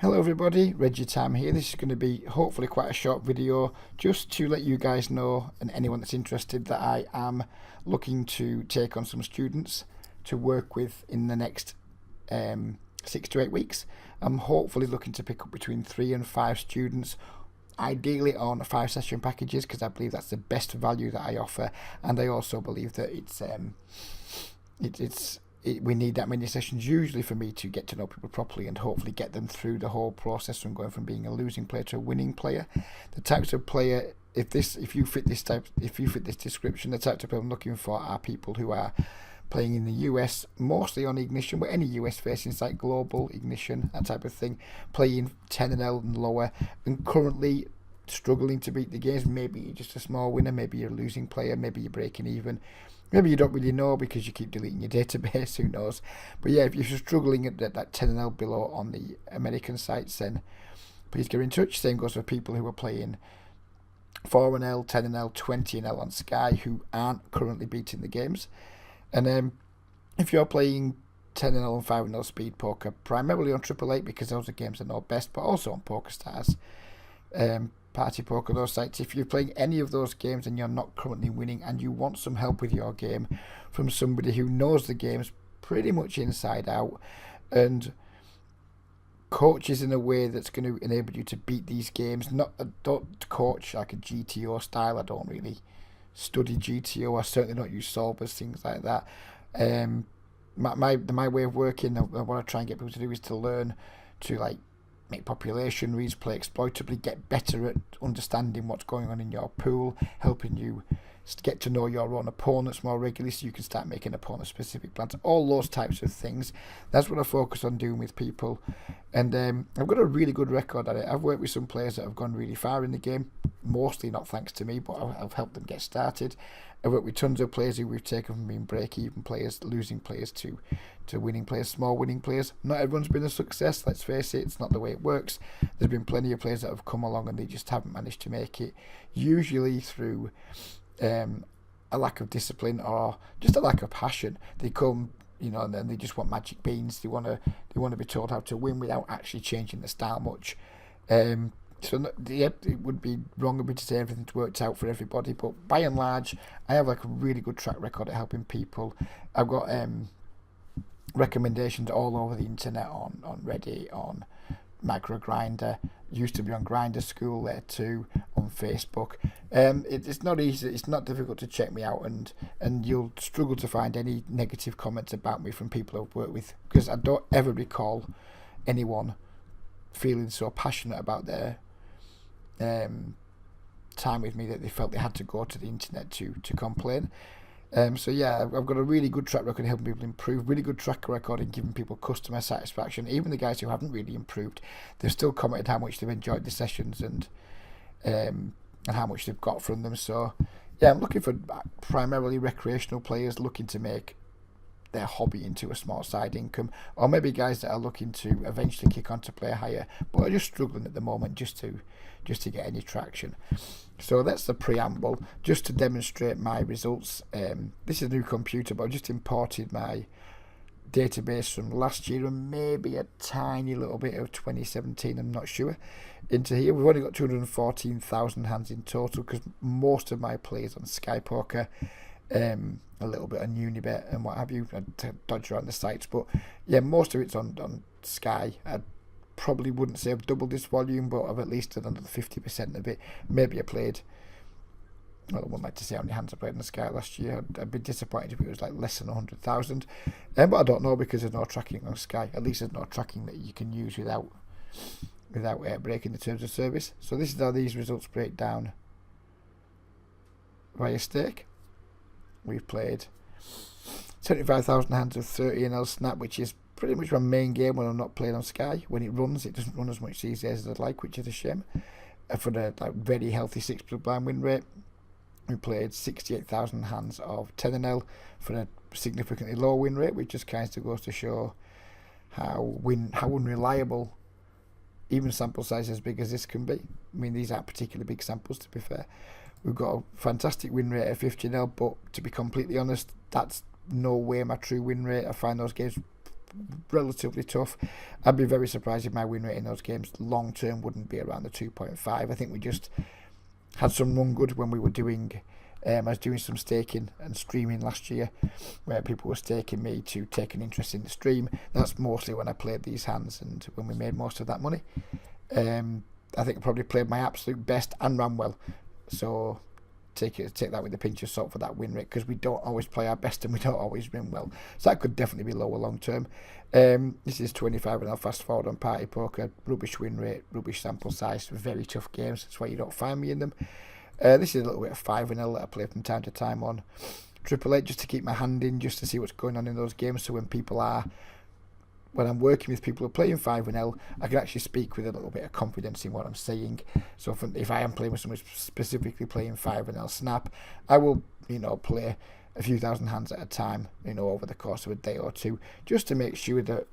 Hello everybody, Reggie Tam here. This is going to be hopefully quite a short video just to let you guys know, and anyone that's interested, that I am looking to take on some students to work with in the next 6 to 8 weeks. I'm hopefully looking to pick up between 3 and 5 students, ideally on 5 session packages, because I believe that's the best value that I offer, and I also believe that we need that many sessions usually for me to get to know people properly and hopefully get them through the whole process from going from being a losing player to a winning player. The types of player, if you fit this description, the types of people I'm looking for are people who are playing in the US, mostly on Ignition, but any US facing site, Global, Ignition, that type of thing, playing 10 and L and lower, and currently struggling to beat the games. Maybe you're just a small winner, maybe you're a losing player, maybe you're breaking even. Maybe you don't really know because you keep deleting your database, who knows. But yeah, if you're struggling at that 10 and L below on the American sites, then please get in touch. Same goes for people who are playing 4 and L, 10 and L, 20 and L on Sky who aren't currently beating the games. And if you're playing 10 and L and 5 and L speed poker, primarily on Triple Eight because those are games that know best, but also on PokerStars, Party Poker, those sites. If you're playing any of those games and you're not currently winning and you want some help with your game from somebody who knows the games pretty much inside out and coaches in a way that's going to enable you to beat these games, don't coach like a GTO style. I don't really study GTO. I certainly don't use solvers, things like that. My way of working, what I try and get people to do is to learn to make population reads, play exploitably, get better at understanding what's going on in your pool, helping you get to know your own opponents more regularly so you can start making opponent-specific plans, all those types of things. That's what I focus on doing with people. And I've got a really good record at it. I've worked with some players that have gone really far in the game, mostly not thanks to me, but I've helped them get started. I've worked with tons of players who we've taken from being break-even players, losing players to winning players, small winning players. Not everyone's been a success, let's face it, it's not the way it works. There's been plenty of players that have come along and they just haven't managed to make it, usually through a lack of discipline or just a lack of passion. They come, and then they just want magic beans. They want to be told how to win without actually changing the style much. It would be wrong of me to say everything's worked out for everybody, but by and large, I have a really good track record at helping people. I've got recommendations all over the internet, on Reddit, on Microgrinder, used to be on Grinder School there too, on Facebook. It's not easy, it's not difficult to check me out, and you'll struggle to find any negative comments about me from people I've worked with, because I don't ever recall anyone feeling so passionate about their time with me that they felt they had to go to the internet to complain. So yeah, I've got a really good track record in helping people improve, really good track record in giving people customer satisfaction. Even the guys who haven't really improved, they've still commented how much they've enjoyed the sessions and how much they've got from them. So yeah, I'm looking for primarily recreational players looking to make their hobby into a small side income, or maybe guys that are looking to eventually kick on to play higher but are just struggling at the moment just to get any traction. So that's the preamble, just to demonstrate my results. This is a new computer, but I just imported my database from last year and maybe a tiny little bit of 2017, I'm not sure, into here. We've only got 214,000 hands in total, because most of my plays on Sky Poker, a little bit on Unibet and what have you, to dodge around the sites, but yeah, most of it's on Sky. I probably wouldn't say I've doubled this volume, but I've at least done another 50% of it. Maybe I played, well, I wouldn't like to say how many hands I played on Sky last year. I'd be disappointed if it was less than 100,000, but I don't know, because there's no tracking on Sky. At least there's no tracking that you can use without breaking the terms of service. So this is how these results break down via stake. We've played 75,000 hands of 30 and L Snap, which is pretty much my main game when I'm not playing on Sky. When it runs, it doesn't run as much these days as I'd like, which is a shame. For the very healthy 6 big blind win rate, we played 68,000 hands of 10 and L for a significantly low win rate, which just kind of goes to show how unreliable even sample size as big as this can be. I mean, these aren't particularly big samples, to be fair. We've got a fantastic win rate at 50 0, but to be completely honest, that's no way my true win rate. I find those games relatively tough. I'd be very surprised if my win rate in those games long term wouldn't be around the 2.5. I think we just had some run good when we were doing I was doing some staking and streaming last year, where people were staking me to take an interest in the stream. That's mostly when I played these hands and when we made most of that money. I think I probably played my absolute best and ran well. So take that with a pinch of salt for that win rate, because we don't always play our best and we don't always win well. So that could definitely be lower long term. This is 25, and I'll fast forward on Party Poker. Rubbish win rate, rubbish sample size, very tough games. That's why you don't find me in them. This is a little bit of 5-0 that I play from time to time on Triple Eight, just to keep my hand in, just to see what's going on in those games. So when I'm working with people who are playing 5-0, I can actually speak with a little bit of confidence in what I'm saying. So if I am playing with someone specifically playing 5-0 Snap, I will, play a few thousand hands at a time, over the course of a day or two, just to make sure that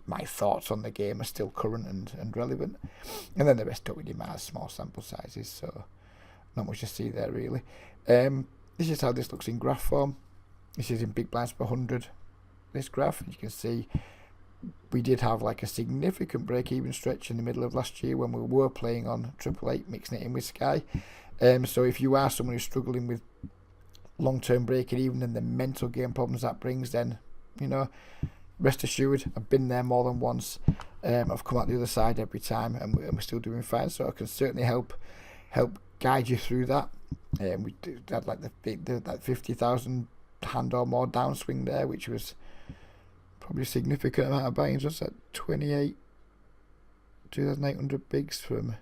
my thoughts on the game are still current and relevant. And then the rest don't really matter, small sample sizes, so not much to see there really. This is how this looks in graph form. This is in big blinds per 100, this graph. You can see we did have like a significant break-even stretch in the middle of last year when we were playing on Triple Eight, mixing it in with Sky. So if you are someone who's struggling with long-term breaking even and the mental game problems that brings, then rest assured, I've been there more than once. I've come out the other side every time, and we're still doing fine. So I can certainly help guide you through that. We had like that 50,000 hand or more downswing there, which was probably a significant amount of buy-ins. What's that? 2,800 bigs from.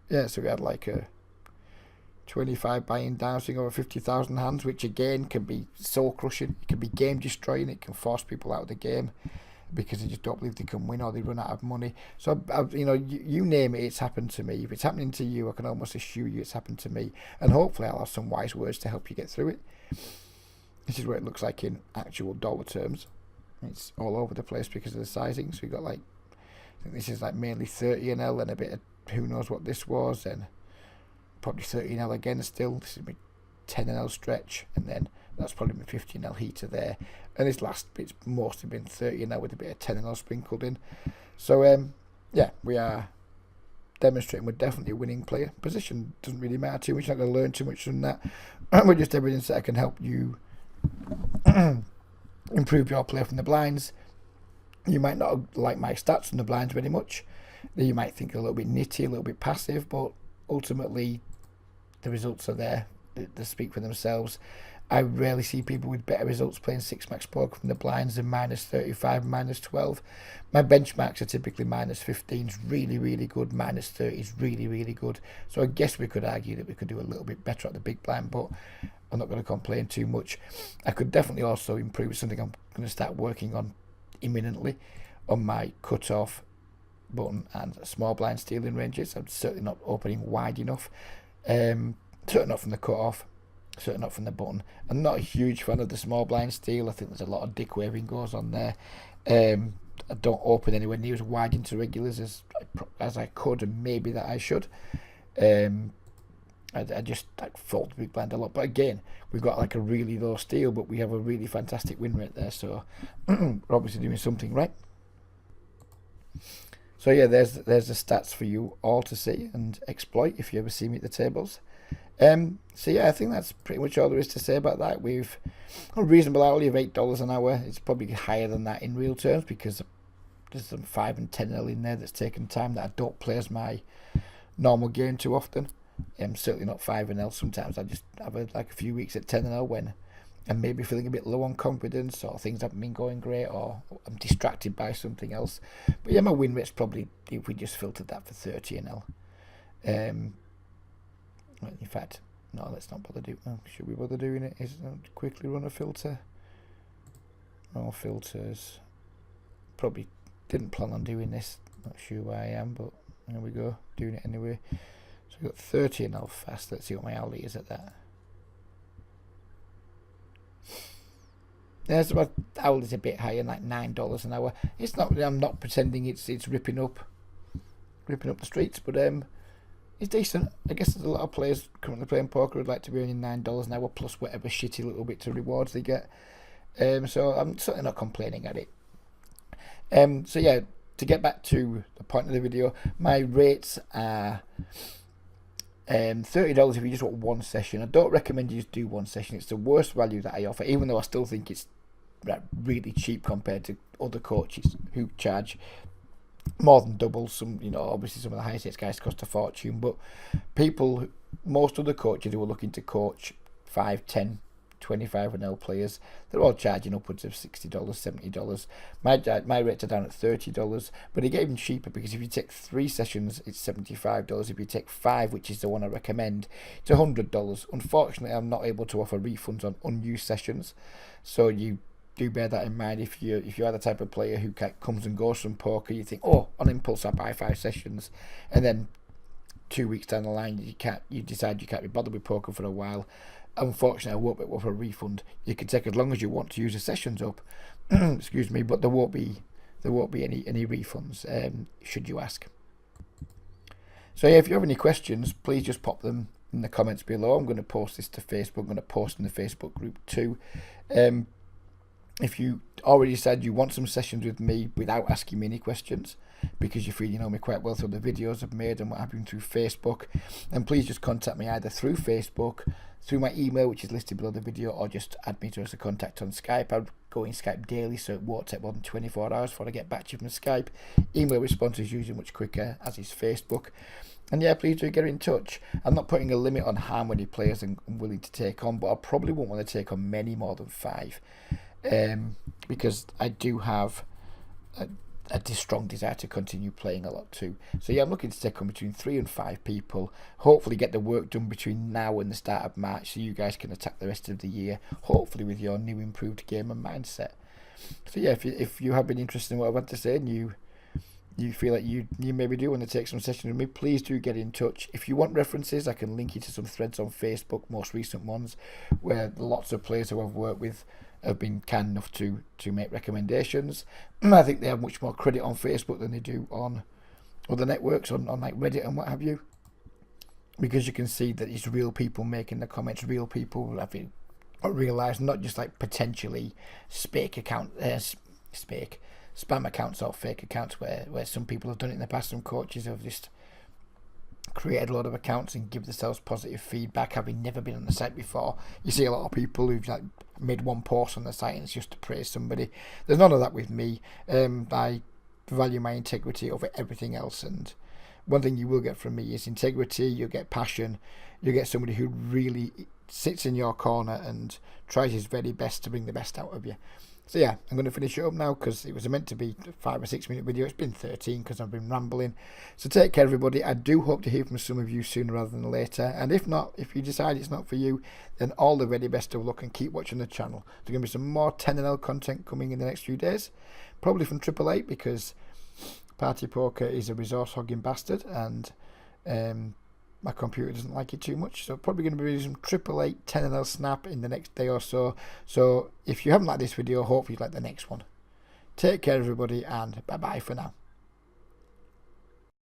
Yeah, so we had like a 25 buy-in downswing over 50,000 hands, which again can be soul crushing. It can be game destroying. It can force people out of the game because they just don't believe they can win, or they run out of money. So you name it, it's happened to me. If it's happening to you, I can almost assure you it's happened to me, and hopefully I'll have some wise words to help you get through it. This is what it looks like in actual dollar terms. It's all over the place because of the sizing. So we got like, I think this is like mainly 30NL and a bit of who knows what this was, and probably 30NL again still. This is my 10NL stretch, and then that's probably my 50NL heater there. And this last bit's mostly been 30NL with a bit of 10NL sprinkled in. So yeah, we are demonstrating we're definitely a winning player. Position doesn't really matter too much. You're not going to learn too much from that. We're just evidence that I can help you improve your play from the blinds. You might not like my stats from the blinds very much. You might think a little bit nitty, a little bit passive, but ultimately the results are there. They speak for themselves. I rarely see people with better results playing 6-max poker from the blinds than -35, -12. My benchmarks are typically -15 is really, really good, -30 is really, really good. So I guess we could argue that we could do a little bit better at the big blind, but I'm not going to complain too much. I could definitely also improve, something I'm going to start working on imminently, on my cut-off button and small blind stealing ranges. I'm certainly not opening wide enough. Certainly not from the cut-off. Certainly not from the button. I'm not a huge fan of the small blind steal. I think there's a lot of dick waving goes on there. I don't open anywhere near as wide into regulars as I could, and maybe that I should. I just fold the big blind a lot. But again, we've got like a really low steal, but we have a really fantastic win rate there. So we're obviously doing something right. So yeah, there's the stats for you all to see and exploit if you ever see me at the tables. So yeah, I think that's pretty much all there is to say about that. We've a reasonable hourly of $8 an hour. It's probably higher than that in real terms because there's some 5 and 10L in there that's taken time that I don't play as my normal game too often. Certainly not 5NL. Sometimes I just have a few weeks at 10NL when I'm maybe feeling a bit low on confidence, or things haven't been going great, or I'm distracted by something else. But yeah, my win rate's probably, if we just filtered that for 30NL. In fact, no, let's not bother doing it. Should we bother doing it? Quickly run a filter. Oh, filters. Probably didn't plan on doing this. Not sure why I am, but there we go. Doing it anyway. So we've got 30NL fast. Let's see what my hourly is at that. There's about hourly's a bit higher, like $9 an hour. It's not. I'm not pretending it's ripping up the streets, but it's decent. I guess there's a lot of players currently playing poker who'd like to be earning $9 an hour plus whatever shitty little bits of rewards they get. So I'm certainly not complaining at it. So yeah, to get back to the point of the video, my rates are $30 if you just want one session. I don't recommend you just do one session. It's the worst value that I offer, even though I still think it's really cheap compared to other coaches who charge more than double. Some, obviously some of the high stakes guys cost a fortune, but most other coaches who are looking to coach 5, 10, 25 players, they're all charging upwards of $60, $70. My rates are down at $30, but they get even cheaper because if you take 3 sessions, it's $75. If you take 5, which is the one I recommend, it's $100. Unfortunately, I'm not able to offer refunds on unused sessions, so you do bear that in mind. If you are the type of player who comes and goes from poker, you think, oh, on impulse I buy 5 sessions, and then 2 weeks down the line you decide you can't be bothered with poker for a while. Unfortunately, I won't be able to offer a refund. You can take as long as you want to use the sessions up. Excuse me, but there won't be any refunds. Should you ask. So yeah, if you have any questions, please just pop them in the comments below. I'm going to post this to Facebook. I'm going to post in the Facebook group too. If you already said you want some sessions with me without asking me any questions, because you feel you know me quite well through the videos I've made and what I've been through Facebook, then please just contact me either through Facebook, through my email, which is listed below the video, or just add me to as a contact on Skype. I go in Skype daily, so it won't take more than 24 hours before I get back to you from Skype. Email response is usually much quicker, as is Facebook. And yeah, please do get in touch. I'm not putting a limit on how many players I'm willing to take on, but I probably won't want to take on many more than 5. Because I do have a strong desire to continue playing a lot too. So yeah, I'm looking to take on between 3 and 5 people. Hopefully get the work done between now and the start of March, so you guys can attack the rest of the year, hopefully with your new improved game and mindset. So yeah, if you have been interested in what I've had to say and you feel like you maybe do want to take some sessions with me, please do get in touch. If you want references, I can link you to some threads on Facebook, most recent ones, where lots of players who I've worked with have been kind enough to make recommendations. I think they have much more credit on Facebook than they do on other networks, on like Reddit and what have you, because you can see that it's real people making the comments, real people having realised, not just like potentially spam accounts or fake accounts where some people have done it in the past. Some coaches have just created a lot of accounts and give themselves positive feedback, having never been on the site before. You see a lot of people who've like made one post on the site and it's just to praise somebody. There's none of that with me. I value my integrity over everything else, and one thing you will get from me is integrity. You'll get passion. You'll get somebody who really sits in your corner and tries his very best to bring the best out of you. So yeah, I'm going to finish it up now because it was meant to be a 5 or 6 minute video. It's been 13 because I've been rambling. So take care, everybody. I do hope to hear from some of you sooner rather than later. And if not, if you decide it's not for you, then all the very best of luck and keep watching the channel. There's going to be some more 10NL content coming in the next few days. Probably from 888 because Party Poker is a resource hogging bastard and my computer doesn't like it too much, so probably going to be some 888 10NL Snap in the next day or so. So if you haven't liked this video, hopefully you like the next one. Take care, everybody, and bye bye for now.